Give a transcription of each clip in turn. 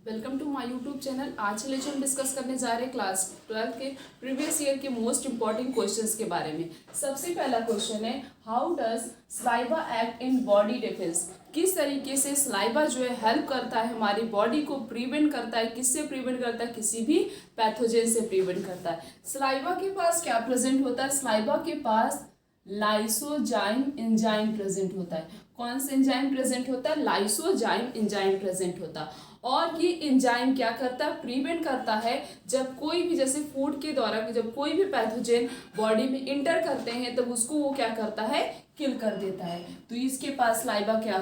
Welcome to my YouTube channel. आज के हम डिस्कस करने जा रहे हैं क्लास 12 के प्रीवियस ईयर के मोस्ट इंपॉर्टेंट क्वेश्चंस के बारे में। सबसे पहला क्वेश्चन है, how does saliva act in body defence. किस तरीके से सलाइवा जो है हेल्प करता है, हमारी बॉडी को प्रिवेंट करता है। किससे प्रिवेंट करता है? किसी भी पैथोजन से प्रिवेंट करता है। सलाइवा के पास क्या प्रेजेंट होता है? सलाइवा के पास लाइसोजाइम एंजाइम प्रेजेंट होता है। कौन सा एंजाइम प्रेजेंट होता है? लाइसोजाइम एंजाइम प्रेजेंट होता है। और ये एंजाइम क्या करता है? प्रिवेंट करता है जब कोई भी, जैसे फूड के द्वारा जब कोई भी पैथोजन बॉडी में इंटर करते हैं तब उसको वो क्या करता है? किल कर देता है। तो इसके पास सलाइवा क्या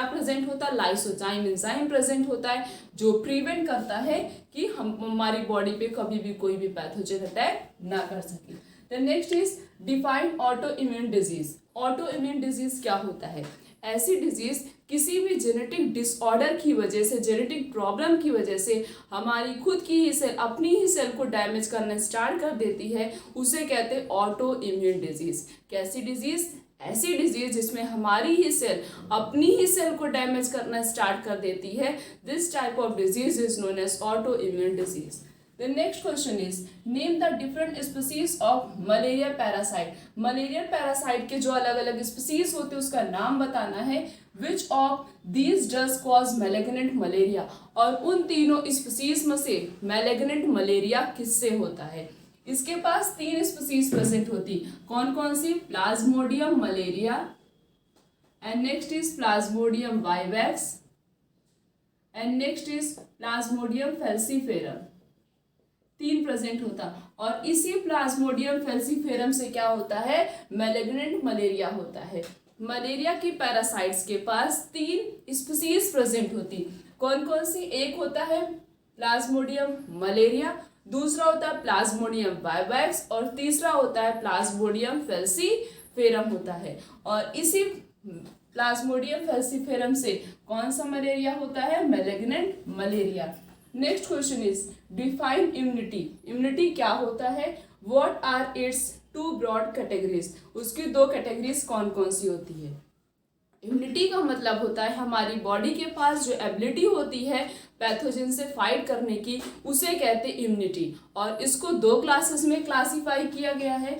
प्रेजेंट होता है? लाइसोजाइम एंजाइम प्रेजेंट होता है जो प्रिवेंट करता है कि हमारी बॉडी पे कभी भी कोई भी पैथोजन अटैक ना कर सके। The next is define auto immune disease. Auto immune disease क्या होता है? ऐसी डिजीज किसी भी जेनेटिक डिसऑर्डर की वजह से, जेनेटिक प्रॉब्लम की वजह से हमारी खुद की ही सेल, अपनी ही सेल को डैमेज करना स्टार्ट कर देती है, उसे कहते हैं ऑटो इम्यून डिजीज। कैसी डिजीज? ऐसी डिजीज जिसमें हमारी ही सेल अपनी ही सेल को डैमेज करना स्टार्ट कर देती है। This type of disease is known as auto immune disease. The next question is, name the different species of malaria parasite. Malaria parasite के जो अलग अलग species होते हैं उसका नाम बताना है। Which of these does cause malignant malaria? और उन तीनों species में से malignant malaria किससे होता है? इसके पास 3 species प्रेजेंट होती। कौन कौन सी? Plasmodium malaria, and next is plasmodium vivax, and next is plasmodium falciparum. 3 present होता। और इसी प्लाज्मोडियम फैल्सीफेरम से क्या होता है? मैलिग्नेंट मलेरिया होता है। मलेरिया की पैरासाइट्स के पास 3 स्पीसीज प्रेजेंट होती। कौन कौन सी? एक होता है प्लाज्मोडियम मलेरिया, दूसरा होता है प्लाज्मोडियम वाइवैक्स, और तीसरा होता है प्लाज्मोडियम फैल्सीफेरम होता है। और इसी प्लाज्मोडियम फैल्सीफेरम से कौन सा मलेरिया होता है? Malignant malaria. Next question is define immunity. Immunity क्या होता है? What are its 2 broad categories. उसकी 2 कैटेगरीज कौन कौन सी होती है? इम्यूनिटी का मतलब होता है हमारी बॉडी के पास जो एबिलिटी होती है पैथोजन से फाइट करने की, उसे कहते हैं इम्यूनिटी। और इसको 2 क्लासेस में क्लासिफाई किया गया है।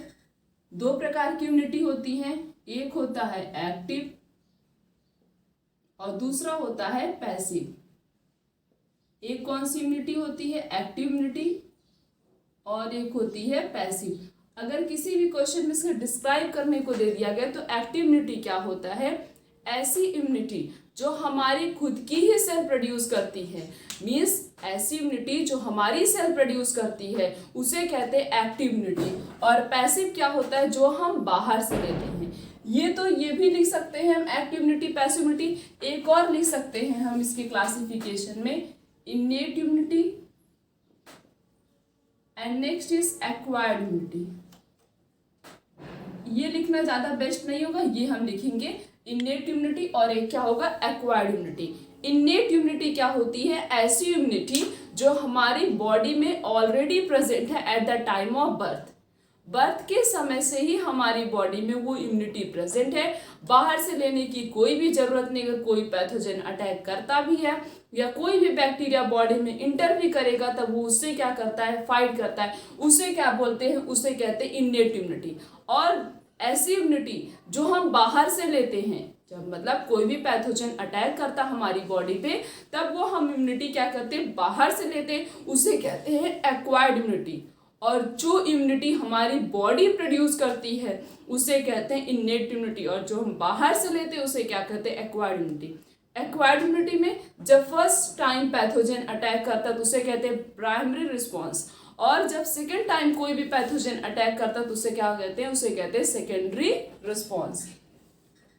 2 प्रकार की इम्यूनिटी होती है। एक होता है एक्टिव और दूसरा होता है पैसिव। एक कौन सी इम्यूनिटी होती है? एक्टिव इम्यूनिटी, और एक होती है पैसिव। अगर किसी भी क्वेश्चन में इसको डिस्क्राइब करने को दे दिया गया तो एक्टिव इम्यूनिटी क्या होता है? ऐसी इम्यूनिटी जो हमारी खुद की ही सेल प्रोड्यूस करती है, मीन्स ऐसी इम्यूनिटी जो हमारी सेल प्रोड्यूस करती है उसे कहते हैं एक्टिव इम्यूनिटी। और पैसिव क्या होता है? जो हम बाहर से लेते हैं। ये भी लिख सकते हैं हम, एक्टिव इम्यूनिटी, पैसिव इम्यूनिटी। एक और लिख सकते हैं हम इसके क्लासिफिकेशन में, innate immunity and next is acquired immunity। ये लिखना ज्यादा बेस्ट नहीं होगा, ये हम लिखेंगे innate immunity, और एक क्या होगा? acquired immunity। innate immunity क्या होती है? ऐसी इम्यूनिटी जो हमारी बॉडी में ऑलरेडी प्रेजेंट है at the time of birth. Birth के समय से ही हमारी बॉडी में वो इम्यूनिटी प्रेजेंट है, बाहर से लेने की कोई भी जरूरत नहीं। अगर कोई पैथोजन अटैक करता भी है या कोई भी बैक्टीरिया बॉडी में इंटर भी करेगा तब वो उससे क्या करता है? फाइट करता है। उसे क्या बोलते हैं? उसे कहते हैं इन्नेट इम्यूनिटी। और ऐसी इम्यूनिटी जो हम बाहर से लेते हैं, जब मतलब कोई भी पैथोजन अटैक करता हमारी बॉडी पे तब वो हम इम्यूनिटी क्या करते हैं? बाहर से लेते हैं, उसे कहते हैं एक्वायर्ड इम्यूनिटी। और जो इम्यूनिटी हमारी बॉडी प्रोड्यूस करती है उसे कहते हैं इन्नेट इम्यूनिटी, और जो हम बाहर से लेते हैं उसे क्या कहते हैं? Acquired immunity. एक्वायर्ड इम्यूनिटी में जब फर्स्ट टाइम पैथोजन अटैक करता है तो उसे कहते हैं प्राइमरी रिस्पॉन्स, और जब सेकेंड टाइम कोई भी पैथोजन अटैक करता है तो उसे क्या कहते हैं? उसे कहते हैं secondary response.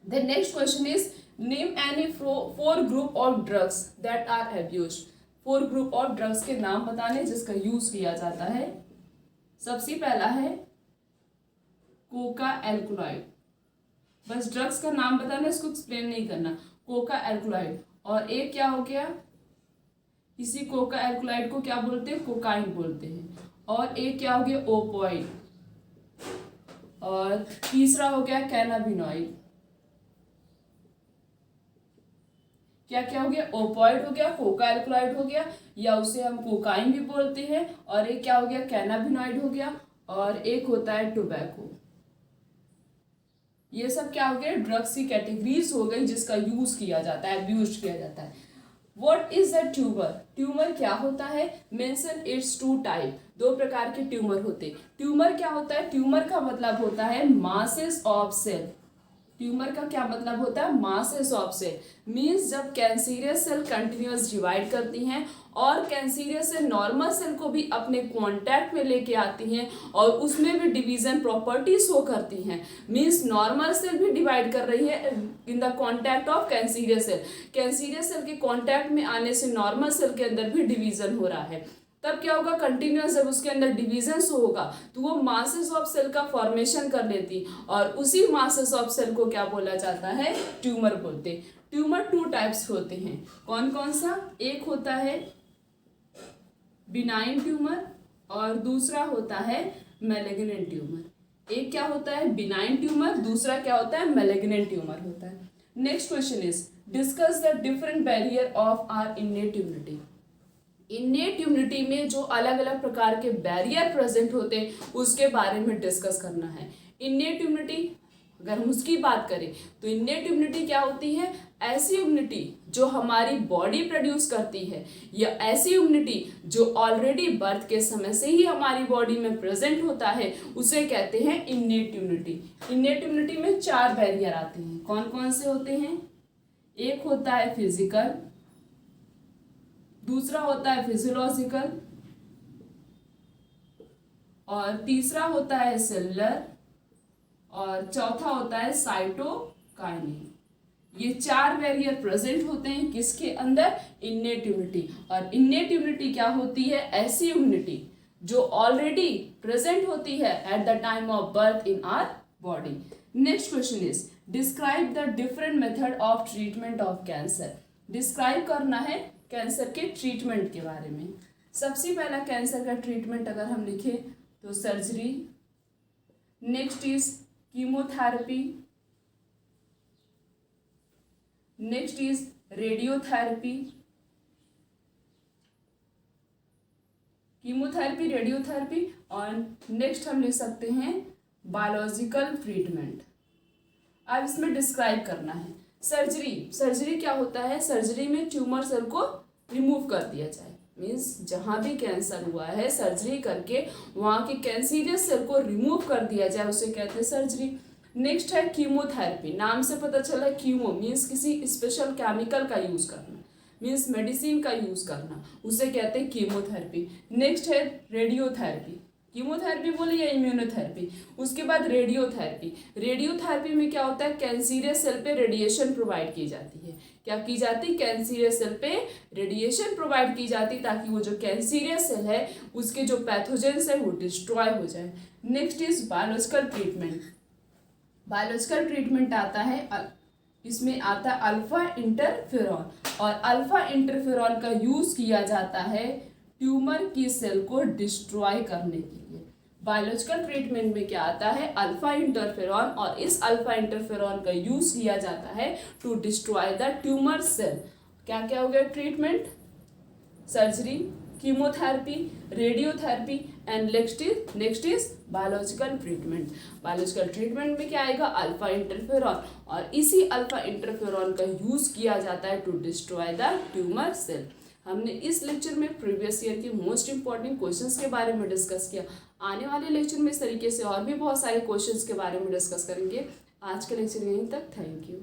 The next question is name any 4 group of drugs that are have used. 4 group of drugs के नाम बताने जिसका यूज किया जाता है। सबसे पहला है कोका एल्कुलाइड। बस ड्रग्स का नाम बताना, इसको एक्सप्लेन नहीं करना। कोका एल्कुलाइड। और एक क्या हो गया? इसी कोका एल्कुलाइड को क्या बोलते हैं? कोकाइन बोलते हैं। और एक क्या हो गया? ओपोइड। और तीसरा हो गया कैनाबिनॉइड। क्या क्या हो गया, ओपॉइड हो गया, कोका एल्कलॉइड हो गया, या उसे हम कोकाइन भी बोलते हैं, और एक क्या हो गया, कैनाबिनॉइड हो गया, और एक होता है टोबैको। ये सब क्या हो गया, ड्रग्स की कैटेगरीज हो गई जिसका यूज किया जाता है, अब्यूज किया जाता है। What is a tumour? Tumour क्या होता है? मेंशन इट्स टू टाइप, दो प्रकार के ट्यूमर होते हैं। ट्यूमर क्या होता है? ट्यूमर का मतलब होता है मासेस ऑफ सेल। ट्यूमर का क्या मतलब होता है? मासेस ऑफ सेल मीन्स जब कैंसीरियस सेल कंटिन्यूअस डिवाइड करती हैं और कैंसीरियस सेल नॉर्मल सेल को भी अपने कांटेक्ट में लेके आती हैं और उसमें भी डिवीजन प्रॉपर्टी शो करती हैं। मीन्स नॉर्मल सेल भी डिवाइड कर रही है in the contact of cancerous cell. Cancerous cell के कांटेक्ट में आने से नॉर्मल सेल के अंदर भी डिवीजन हो रहा है। तब क्या होगा, कंटिन्यूअस जब उसके अंदर डिवीजन होगा तो वो मासेस ऑफ सेल का फॉर्मेशन कर लेती और उसी मासेस ऑफ सेल को क्या बोला जाता है, ट्यूमर बोलते। ट्यूमर टू टाइप्स होते हैं, कौन कौन सा? एक होता है बिनाइन ट्यूमर और दूसरा होता है मैलिग्नेंट ट्यूमर। एक क्या होता है, बिनाइन ट्यूमर, दूसरा क्या होता है, मैलिग्नेंट ट्यूमर होता है। Next question is discuss the different barrier of our innate immunity. Innate immunity में जो अलग अलग प्रकार के बैरियर प्रेजेंट होते हैं उसके बारे में डिस्कस करना है। इन्नेट इम्यूनिटी अगर हम उसकी बात करें तो इन्नेट इम्यूनिटी क्या होती है, ऐसी इम्यूनिटी जो हमारी बॉडी प्रोड्यूस करती है या ऐसी इम्यूनिटी जो ऑलरेडी बर्थ के समय से ही हमारी बॉडी में प्रेजेंट होता है उसे कहते हैं इन्नेट इम्यूनिटी। इन्नेट इम्यूनिटी में 4 बैरियर आते हैं, कौन कौन से होते हैं? एक होता है फिजिकल, दूसरा होता है फिजियोलॉजिकल, और तीसरा होता है सेलुलर, और चौथा होता है साइटोकाइनिन। ये 4 बैरियर प्रेजेंट होते हैं किसके अंदर, इन्नेट इम्यूनिटी। और इन्नेट इम्यूनिटी क्या होती है, ऐसी इम्यूनिटी जो ऑलरेडी प्रेजेंट होती है at the time of birth in our body. Next question is describe the different method of treatment of cancer. Describe करना है कैंसर के ट्रीटमेंट के बारे में। सबसे पहला कैंसर का ट्रीटमेंट अगर हम लिखें तो surgery, next is chemotherapy, next is radiotherapy, chemotherapy, radiotherapy, और नेक्स्ट हम लिख सकते हैं बायोलॉजिकल ट्रीटमेंट। अब इसमें डिस्क्राइब करना है सर्जरी। सर्जरी क्या होता है, सर्जरी में ट्यूमर सेल को रिमूव कर दिया जाए, मीन्स जहाँ भी कैंसर हुआ है सर्जरी करके वहाँ के कैंसीरियस सेल को रिमूव कर दिया जाए, उसे कहते हैं सर्जरी। नेक्स्ट है कीमोथेरेपी, नाम से पता चला कीमो मीन्स किसी स्पेशल केमिकल का यूज करना, मीन्स मेडिसिन का यूज करना, उसे कहते हैं कीमोथेरेपी। नेक्स्ट है रेडियोथेरेपी, कीमोथेरेपी बोले या इम्यूनोथेरेपी। उसके बाद रेडियोथेरेपी। रेडियोथेरेपी में क्या होता है, कैंसीरियस सेल पे रेडिएशन प्रोवाइड की जाती है। क्या की जाती, कैंसीरियस सेल पे रेडिएशन प्रोवाइड की जाती ताकि वो जो कैंसीरियस सेल है उसके जो पैथोजेंस है वो डिस्ट्रॉय हो जाए। Next is biological treatment. Biological treatment आता है, इसमें आता है अल्फा इंटरफेरॉन, और अल्फा इंटरफेरॉन का यूज किया जाता है ट्यूमर की सेल को डिस्ट्रॉय करने के लिए। बायोलॉजिकल ट्रीटमेंट में क्या आता है, अल्फा इंटरफेरॉन, और इस अल्फा इंटरफेरॉन का यूज किया जाता है to destroy the tumour cell. क्या क्या हो गया treatment, surgery, chemotherapy, radiotherapy, and next is biological treatment. Biological treatment में क्या आएगा, अल्फा इंटरफेरॉन, और इसी अल्फा इंटरफेरॉन का यूज किया जाता है to destroy the tumour cell. हमने इस लेक्चर में प्रीवियस ईयर के मोस्ट इंपॉर्टेंट क्वेश्चंस के बारे में डिस्कस किया। आने वाले लेक्चर में इस तरीके से और भी बहुत सारे क्वेश्चंस के बारे में डिस्कस करेंगे। आज का लेक्चर यहीं तक, थैंक यू।